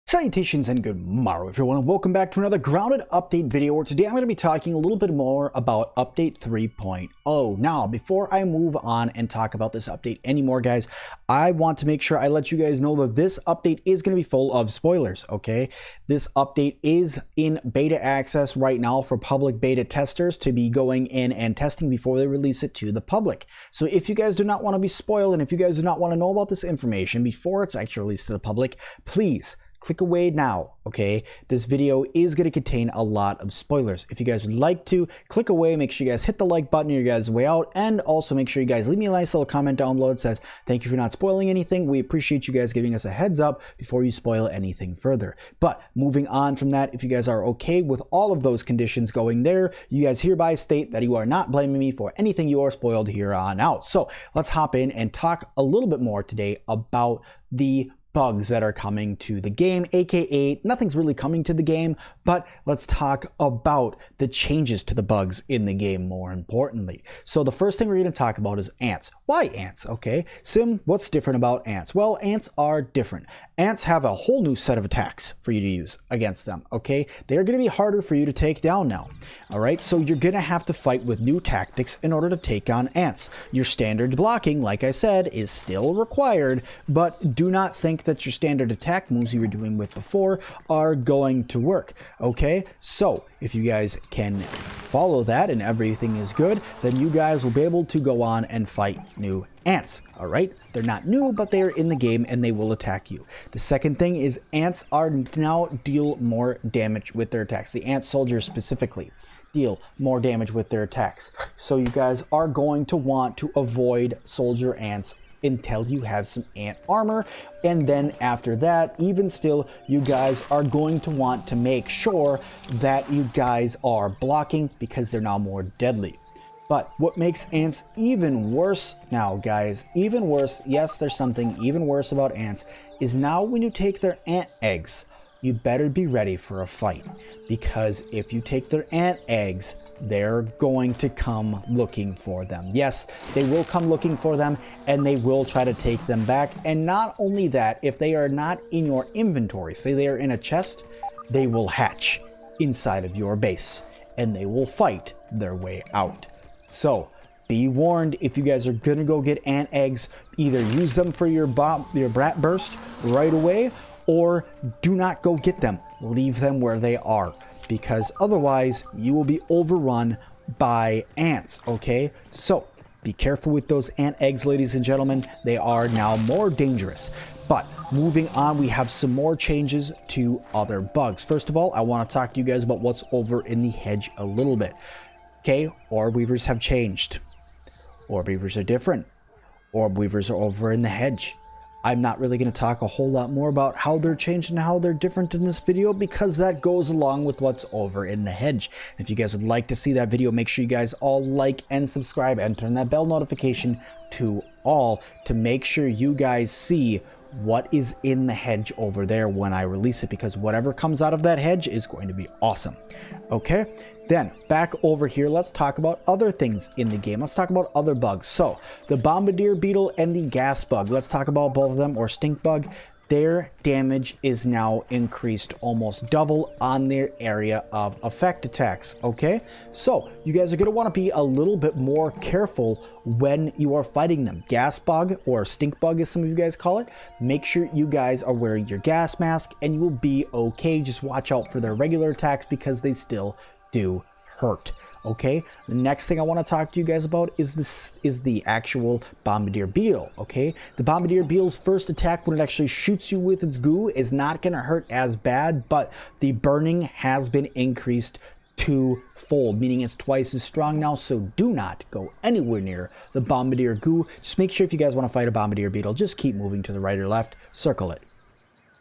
Salutations and good morrow everyone, and welcome back to another grounded update video where today I'm going to be talking a little bit more about update 3.0. Now, before I move on and talk about this update anymore, guys, I want to make sure I let you guys know that this update is going to be full of spoilers, okay? This update is in beta access right now for public beta testers to be going in and testing before they release it to the public. So if you guys do not want to be spoiled and if you guys do not want to know about this information before it's actually released to the public, please click away now, okay? This video is going to contain a lot of spoilers. If you guys would like to, click away, make sure you guys hit the like button on your guys' way out, and also make sure you guys leave me a nice little comment down below that says, thank you for not spoiling anything. We appreciate you guys giving us a heads up before you spoil anything further. But moving on from that, if you guys are okay with all of those conditions going there, you guys hereby state that you are not blaming me for anything you are spoiled here on out. So let's hop in and talk a little bit more today about the bugs that are coming to the game, aka nothing's really coming to the game, but let's talk about the changes to the bugs in the game more importantly. So the first thing we're going to talk about is ants. Why ants? Okay, Sim, what's different about ants? Well, ants are different. Ants have a whole new set of attacks for you to use against them, okay? They're going to be harder for you to take down now, all right? So you're going to have to fight with new tactics in order to take on ants. Your standard blocking, like I said, is still required, but do not think that your standard attack moves you were doing with before are going to work, okay? So if you guys can follow that and everything is good, then you guys will be able to go on and fight new ants, all right? They're not new, but they are in the game and they will attack you. The second thing is ants are now deal more damage with their attacks. The ant soldiers specifically deal more damage with their attacks. So you guys are going to want to avoid soldier ants until you have some ant armor, and then after that, even still, you guys are going to want to make sure that you guys are blocking because they're now more deadly. But what makes ants even worse now, guys, even worse, yes, there's something even worse about ants, is now when you take their ant eggs, you better be ready for a fight. Because if you take their ant eggs, they're going to come looking for them. Yes, they will come looking for them and they will try to take them back. And not only that, if they are not in your inventory, say they are in a chest, they will hatch inside of your base and they will fight their way out. So be warned, if you guys are gonna go get ant eggs, either use them for your brat burst right away or do not go get them. Leave them where they are, because otherwise you will be overrun by ants, okay? So be careful with those ant eggs, ladies and gentlemen. They are now more dangerous. But moving on, we have some more changes to other bugs. First of all, I want to talk to you guys about what's over in the hedge a little bit. Okay, orb weavers have changed. Orb weavers are different. Orb weavers are over in the hedge. I'm not really going to talk a whole lot more about how they're changed and how they're different in this video because that goes along with what's over in the hedge. If you guys would like to see that video, make sure you guys all like and subscribe and turn that bell notification to all to make sure you guys see what is in the hedge over there when I release it, because whatever comes out of that hedge is going to be awesome. Okay, then back over here, let's talk about other things in the game. Let's talk about other bugs. So the bombardier beetle and the gas bug, let's talk about both of them, or stink bug. Their damage is now increased almost double on their area of effect attacks, okay? So you guys are going to want to be a little bit more careful when you are fighting them. Gas bug, or stink bug as some of you guys call it, make sure you guys are wearing your gas mask and you will be okay. Just watch out for their regular attacks because they still do hurt. Okay, the next thing I want to talk to you guys about is the actual bombardier beetle. Okay, the bombardier beetle's first attack, when it actually shoots you with its goo, is not going to hurt as bad, but the burning has been increased twofold, meaning it's twice as strong now. So do not go anywhere near the bombardier goo. Just make sure if you guys want to fight a bombardier beetle, just keep moving to the right or left, circle it,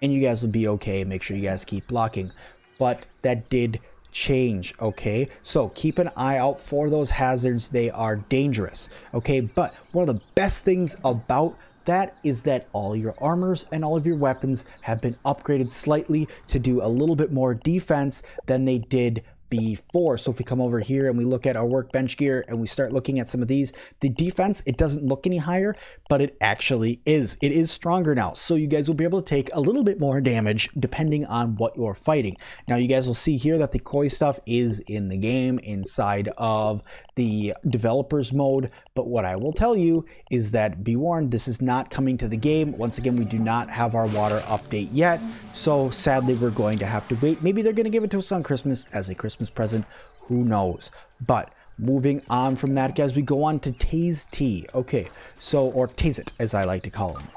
and you guys will be okay. Make sure you guys keep blocking. But that did change, okay? So keep an eye out for those hazards. They are dangerous, okay? But one of the best things about that is that all your armors and all of your weapons have been upgraded slightly to do a little bit more defense than they did before. So if we come over here and we look at our workbench gear and we start looking at some of these, the defense, it doesn't look any higher, but it actually is. It is stronger now. So you guys will be able to take a little bit more damage depending on what you're fighting. Now you guys will see here that the koi stuff is in the game inside of the developers mode, but what I will tell you is that be warned, this is not coming to the game. Once again, we do not have our water update yet, so sadly we're going to have to wait. Maybe they're going to give it to us on Christmas as a Christmas present, who knows. But moving on from that, guys, we go on to Tase T. Okay, so, or Tase It as I like to call him.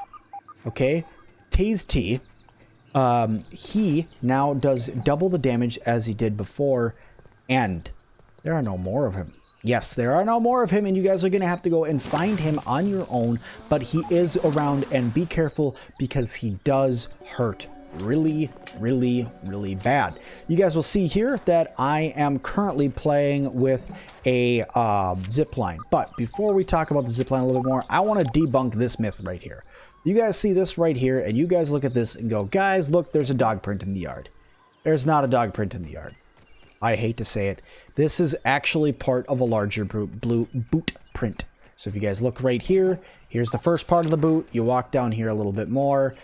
Okay, Tase T, he now does double the damage as he did before, and there are no more of him. Yes, there are no more of him, and you guys are going to have to go and find him on your own, but he is around, and be careful because he does hurt really, really, really bad. You guys will see here that I am currently playing with a zipline, but before we talk about the zipline a little bit more, I want to debunk this myth right here. You guys see this right here, and you guys look at this and go, guys, look, there's a dog print in the yard. There's not a dog print in the yard. I hate to say it. This is actually part of a larger blue boot print. So if you guys look right here, here's the first part of the boot. You walk down here a little bit more.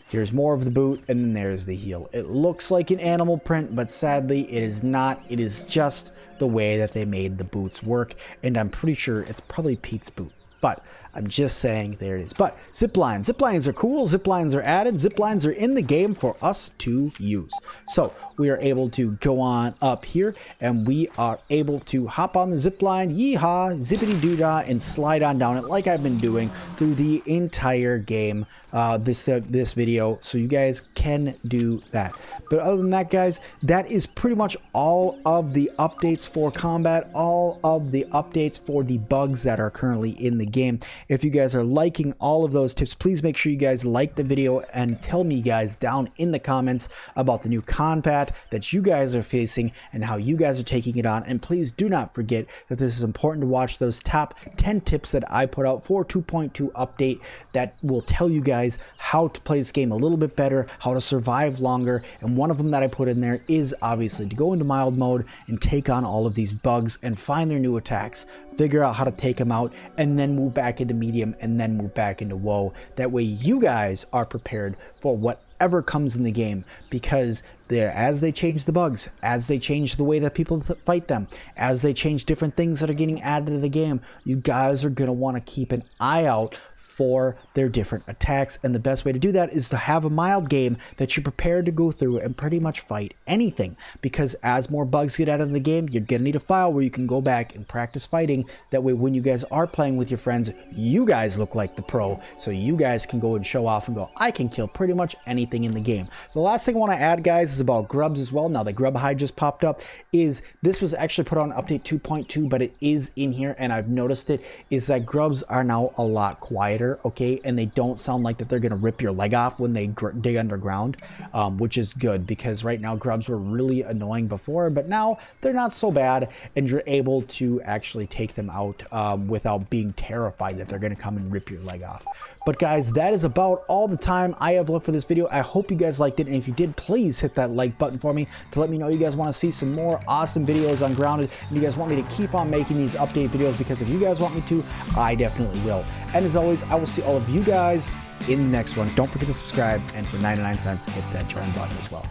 Here's more of the boot, and then there's the heel. It looks like an animal print, but sadly it is not. It is just the way that they made the boots work, and I'm pretty sure it's probably Pete's boot. But I'm just saying there it is. But ziplines. Ziplines are cool. Ziplines are added. Ziplines are in the game for us to use. So we are able to go on up here and we are able to hop on the zipline, yeehaw, zippity doo-dah, and slide on down it like I've been doing through the entire game, this video, so you guys can do that. But other than that, guys, that is pretty much all of the updates for combat, all of the updates for the bugs that are currently in the game. If you guys are liking all of those tips, please make sure you guys like the video and tell me guys down in the comments about the new combat that you guys are facing and how you guys are taking it on. And please do not forget that this is important to watch those top 10 tips that I put out for 2.2 update that will tell you guys how to play this game a little bit better, how to survive longer, and one of them that I put in there is obviously to go into mild mode and take on all of these bugs and find their new attacks, figure out how to take them out, and then move back into medium and then move back into woe. That way you guys are prepared for whatever comes in the game, because as they change the bugs, as they change the way that people fight them, as they change different things that are getting added to the game, you guys are going to want to keep an eye out for their different attacks, and the best way to do that is to have a mild game that you're prepared to go through and pretty much fight anything, because as more bugs get added in the game, you're gonna need a file where you can go back and practice fighting. That way when you guys are playing with your friends, you guys look like the pro, so you guys can go and show off and go, I can kill pretty much anything in the game. The last thing I want to add, guys, is about grubs as well. Now the grub hide just popped up. This was actually put on update 2.2, but it is in here, and I've noticed it, is that grubs are now a lot quieter. Okay, and they don't sound like that they're gonna rip your leg off when they dig underground, which is good, because right now grubs were really annoying before, but now they're not so bad, and you're able to actually take them out without being terrified that they're gonna come and rip your leg off. But guys, that is about all the time I have left for this video. I hope you guys liked it, and if you did, please hit that like button for me to let me know you guys want to see some more awesome videos on Grounded, and you guys want me to keep on making these update videos, because if you guys want me to, I definitely will. And as always, I will see all of you guys in the next one. Don't forget to subscribe, and for 99 cents, hit that join button as well.